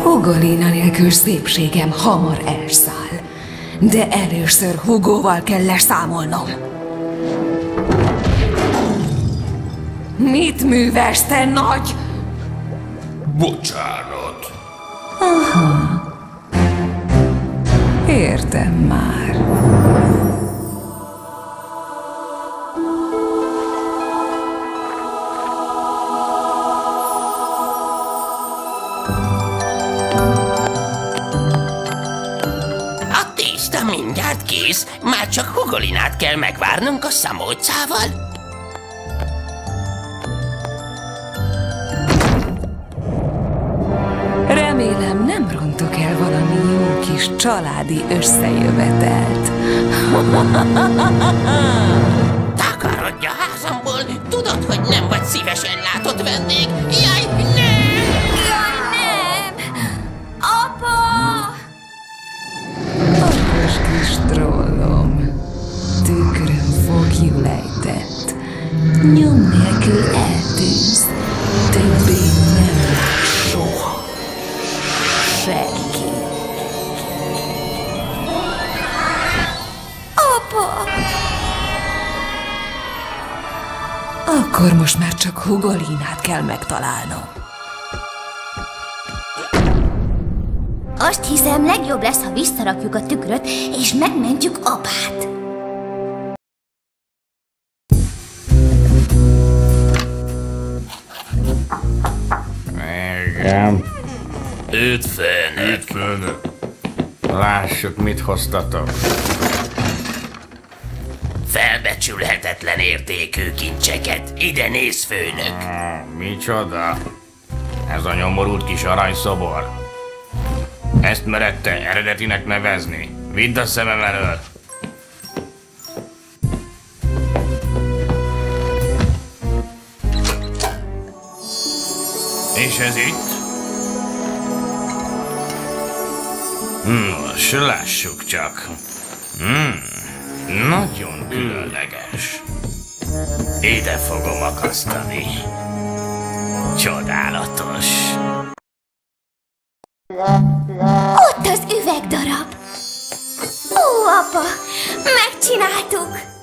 Ugolina nélkül szépségem hamar elszáll, de először Hugóval kell leszámolnom. Mit művelsz, te nagy? Bocsánat. Aha. Értem már. A tészta mindjárt kész, már csak Hugolinát kell megvárnunk a szamócával. Remélem, nem rontok el valami jó kis családi összejövetelt. Takarodj a házamból! Tudod, hogy nem vagy szívesen látott vendég! Jaj, nem! Jaj, nem! Apa! Okos kis trollom, tükrön fogjul ejtett, nyom nélkül eltűz, többé nem lát soha. Senki. Apa! Akkor most már csak Hugolinát kell megtalálnom. Azt hiszem, legjobb lesz, ha visszarakjuk a tükröt, és megmentjük apát. Igen. Üdvfőnök! Üdvfőnök! Lássuk, mit hoztatok. Felbecsülhetetlen értékű kincseket. Ide néz, főnök! Micsoda? Ez a nyomorult kis aranyszobor. Ezt merette eredetinek nevezni. Vidd a szemem elől! És ez itt? Nos, lássuk csak. Nagyon különleges. Ide fogom akasztani. Csodálatos. Ott az üvegdarab! Ó, apa! Megcsináltuk!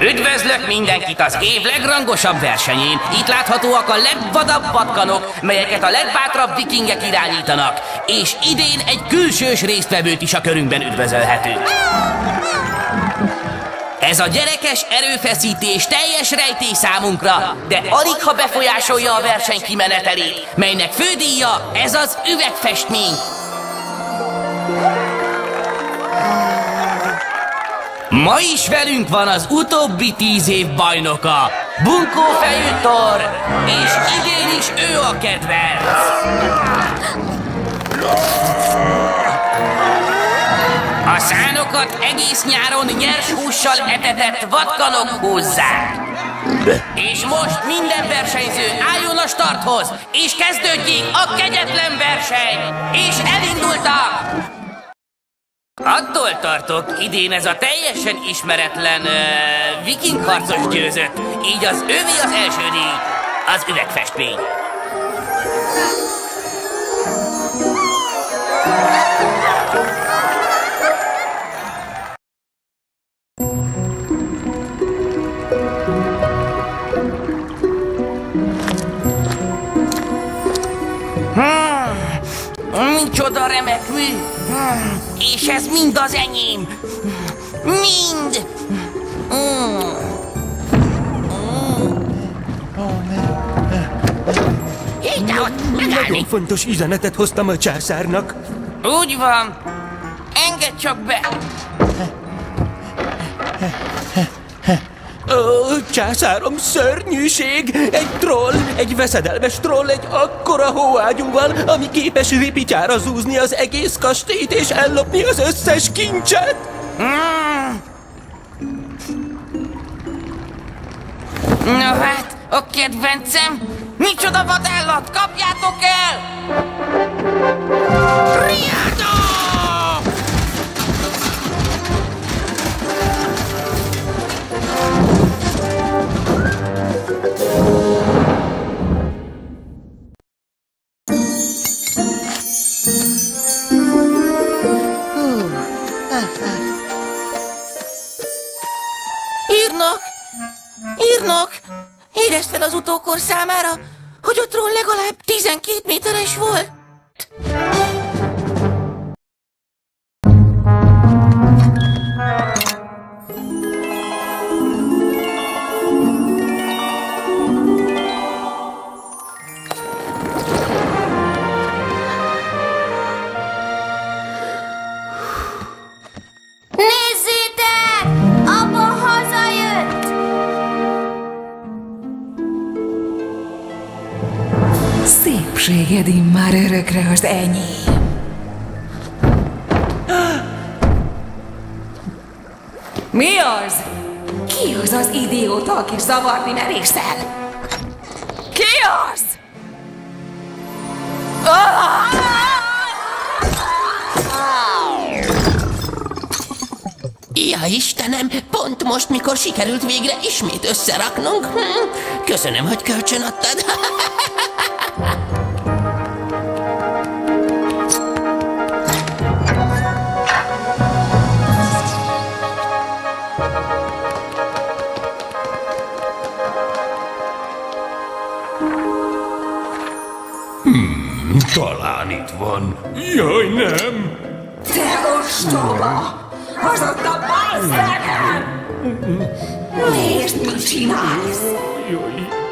Üdvözlök mindenkit az év legrangosabb versenyén! Itt láthatóak a legvadabb patkanok, melyeket a legbátrabb vikingek irányítanak, és idén egy külsős résztvevőt is a körünkben üdvözölhetünk. Ez a gyerekes erőfeszítés teljes rejtély számunkra, de alig ha befolyásolja a verseny kimenetelét, melynek fődíja ez az üvegfestmény. Ma is velünk van az utóbbi 10 év bajnoka, bunkófejű Thor, és idén is ő a kedvenc. A szánokat egész nyáron nyers hússal etetett vadkanok húzzák. És most minden versenyző álljon a starthoz, és kezdődjék a kegyetlen verseny! És elindultak! Attól tartok, idén ez a teljesen ismeretlen viking harcos győzött, így az ővé az első díj, az üvegfestmény. Micsoda remek mű! És ez mind az enyém! Mind! Nagyon fontos üzenetet hoztam a császárnak. Úgy van! Engedj csak be! Ó, császárom, szörnyűség! Egy troll, egy veszedelmes troll, egy akkora hóágyúval, ami képes ripityára zúzni az egész kastélyt és ellopni az összes kincset! Na hát, a kedvencem, Micsoda vadállat! Kapjátok el! Riádó! Írnok! Érezd fel az utókor számára, hogy a troll legalább 12 méteres volt. Nézzétek! Apa hazajött! Szépséged immár örökre az enyém. Mi az? Ki az az idióta, aki zavarni merészel? Ki az? Ja, Istenem, pont most, mikor sikerült végre ismét összeraknunk. Köszönöm, hogy kölcsön adtad. Talán itt van. Jaj, nem! Te ostoba! Az ott a bal szemem! Nézd, mit csinálsz! Jaj.